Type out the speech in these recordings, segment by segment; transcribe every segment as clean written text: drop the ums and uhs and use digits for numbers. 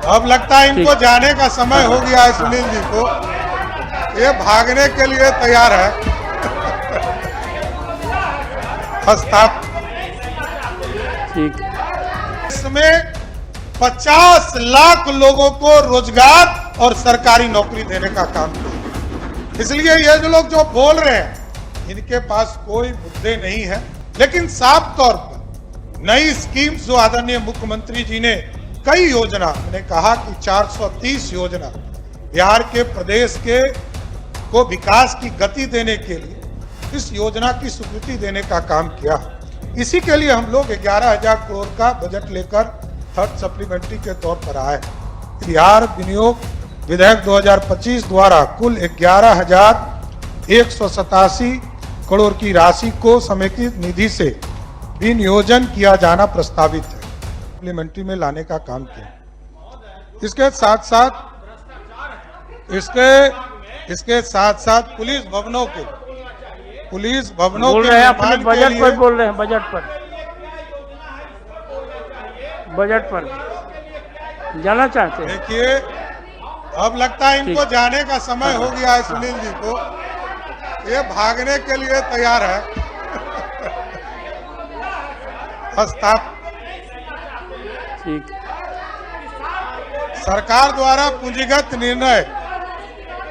अब लगता है इनको जाने का समय हो गया है। सुनील जी को ये भागने के लिए तैयार है। ठीक। इसमें 50 लाख लोगों को रोजगार और सरकारी नौकरी देने का काम किया। इसलिए ये जो लोग जो बोल रहे हैं इनके पास कोई मुद्दे नहीं है, लेकिन साफ तौर पर नई स्कीम्स जो आदरणीय मुख्यमंत्री जी ने कई योजना, मैंने कहा कि 430 योजना बिहार के प्रदेश के को विकास की गति देने के लिए इस योजना की स्वीकृति देने का काम किया। इसी के लिए हम लोग 11,000 करोड़ का बजट लेकर थर्ड सप्लीमेंट्री के तौर पर आए। बिहार विनियोग विधेयक 2025 द्वारा कुल 11,187 करोड़ की राशि को समेकित निधि से विनियोजन किया जाना प्रस्तावित है, सप्लीमेंट्री में लाने का काम किया। इसके साथ साथ पुलिस भवनों के बोल रहे हैं अपने बजट पर, बोल रहे हैं बजट पर जाना चाहते हैं। देखिए, अब लगता है इनको जाने का समय हो गया है। सुनील जी को ये भागने के लिए तैयार है। ठीक। सरकार द्वारा पूंजीगत निर्णय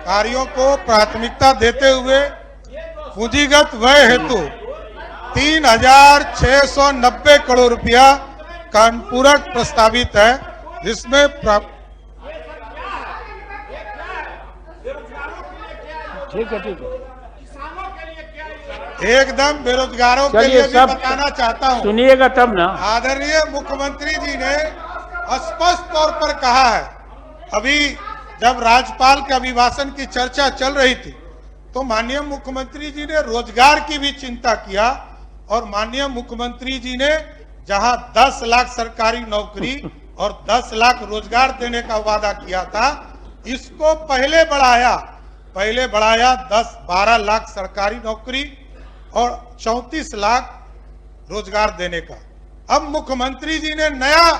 कार्यों को प्राथमिकता देते हुए पूंजीगत व्यय हेतु 3,690 करोड़ रुपया का अनुपूरक प्रस्तावित है, जिसमें ठीक है एकदम बेरोजगारों के लिए भी बताना चाहता हूं। सुनिएगा तब ना। आदरणीय मुख्यमंत्री जी ने स्पष्ट तौर पर कहा है, अभी जब राज्यपाल के अभिभाषण की चर्चा चल रही थी तो माननीय मुख्यमंत्री जी ने रोजगार की भी चिंता किया और माननीय मुख्यमंत्री जी ने जहां 10 लाख सरकारी नौकरी और 10 लाख रोजगार देने का वादा किया था, इसको पहले बढ़ाया 10-12 लाख सरकारी नौकरी और 34 लाख रोजगार देने का। अब मुख्यमंत्री जी ने नया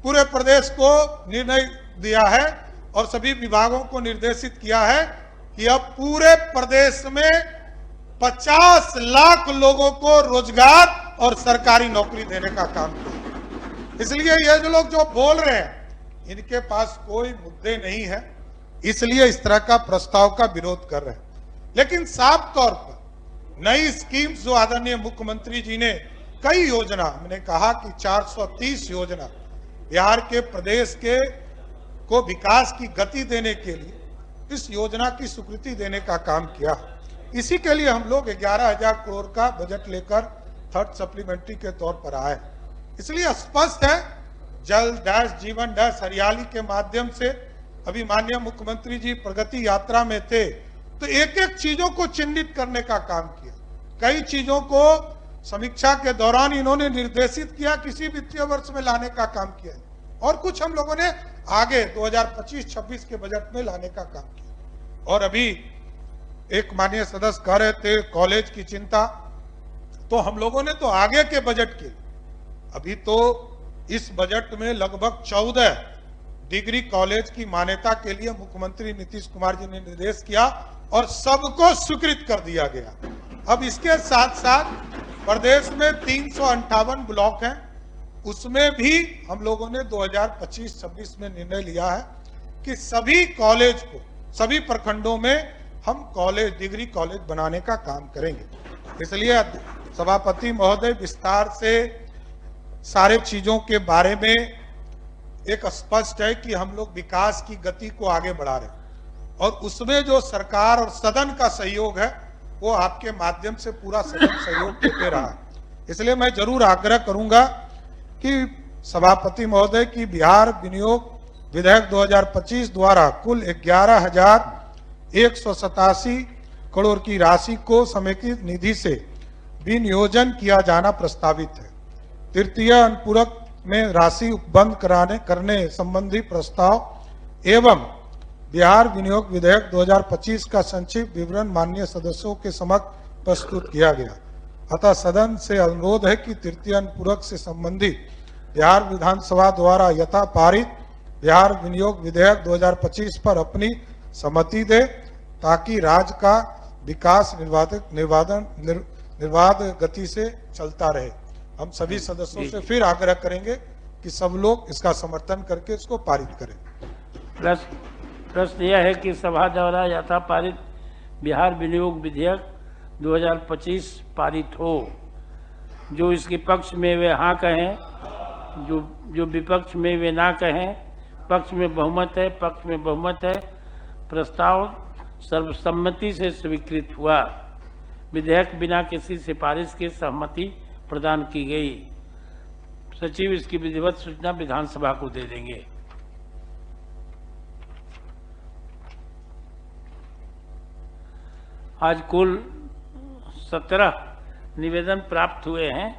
पूरे प्रदेश को निर्णय दिया है और सभी विभागों को निर्देशित किया है कि अब पूरे प्रदेश में 50 लाख लोगों को रोजगार और सरकारी नौकरी देने का काम किया। इसलिए ये जो लोग जो बोल रहे हैं इनके पास कोई मुद्दे नहीं है, इसलिए इस तरह का प्रस्ताव का विरोध कर रहे हैं। लेकिन साफ तौर पर नई स्कीम्स जो आदरणीय मुख्यमंत्री जी ने कई योजना, मैंने कहा कि 430 योजना बिहार के प्रदेश के को विकास की गति देने के लिए इस योजना की स्वीकृति देने का काम किया। इसी के लिए हम लोग 11,000 करोड़ का बजट लेकर थर्ड सप्लीमेंट्री के तौर पर आए। इसलिए स्पष्ट है, जल डैश जीवन डैश हरियाली के माध्यम से अभी माननीय मुख्यमंत्री जी प्रगति यात्रा में थे तो एक एक चीजों को चिन्हित करने का काम किया। कई चीजों को समीक्षा के दौरान इन्होंने निर्देशित किया किसी वित्तीय वर्ष में लाने का काम किया और कुछ हम लोगों ने आगे 2025-26 के बजट में लाने का काम किया। और अभी एक माननीय सदस्य कह रहे थे कॉलेज की चिंता, तो हम लोगों ने तो आगे के बजट के अभी तो इस बजट में लगभग 14 डिग्री कॉलेज की मान्यता के लिए मुख्यमंत्री नीतीश कुमार जी ने निर्देश किया और सबको स्वीकृत कर दिया गया। अब इसके साथ साथ प्रदेश में 358 ब्लॉक हैं, उसमें भी हम लोगों ने 2025-26 में निर्णय लिया है कि सभी कॉलेज को, सभी प्रखंडों में हम कॉलेज, डिग्री कॉलेज बनाने का काम करेंगे। इसलिए सभापति महोदय विस्तार से सारे चीजों के बारे में एक स्पष्ट है कि हम लोग विकास की गति को आगे बढ़ा रहे हैं और उसमें जो सरकार और सदन का सहयोग है वो आपके माध्यम से पूरा सदन सहयोग देते रहा है। इसलिए मैं जरूर आग्रह करूंगा कि सभापति महोदय की बिहार विनियोग विधेयक 2025 द्वारा कुल 11,187 करोड़ की राशि को समेकित निधि से विनियोजन किया जाना प्रस्तावित है। तृतीय अनुपूरक में राशि उपबंध करने संबंधी प्रस्ताव एवं बिहार विनियोग विधेयक 2025 का संक्षिप्त विवरण माननीय सदस्यों के समक्ष प्रस्तुत किया गया। अतः सदन से अनुरोध है कि तृतीय अनुपूरक से संबंधित बिहार विधानसभा द्वारा यथा पारित बिहार विनियोग विधेयक 2025 पर अपनी सहमति दे, ताकि राज्य का विकास निर्बाध गति से चलता रहे। हम सभी सदस्यों से फिर आग्रह करेंगे कि सब लोग इसका समर्थन करके इसको पारित करें। प्रश्न यह है कि सभा द्वारा यथा पारित बिहार विनियोग विधेयक 2025 पारित हो। जो इसके पक्ष में वे हाँ कहें, जो विपक्ष में वे ना कहें। पक्ष में बहुमत है, पक्ष में बहुमत है। प्रस्ताव सर्वसम्मति से स्वीकृत हुआ। विधेयक बिना किसी सिफारिश के सहमति प्रदान की गई। सचिव इसकी विधिवत सूचना विधानसभा को दे देंगे। आज कुल 17 निवेदन प्राप्त हुए हैं।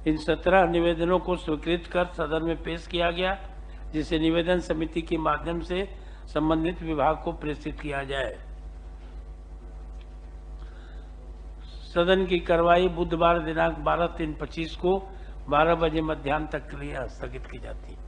इन 17 निवेदनों को स्वीकृत कर सदन में पेश किया गया, जिसे निवेदन समिति के माध्यम से संबंधित विभाग को प्रेषित किया जाए। सदन की कार्रवाई बुधवार दिनांक 12/3/25 को 12 बजे मध्याह्न तक के लिए स्थगित की जाती है।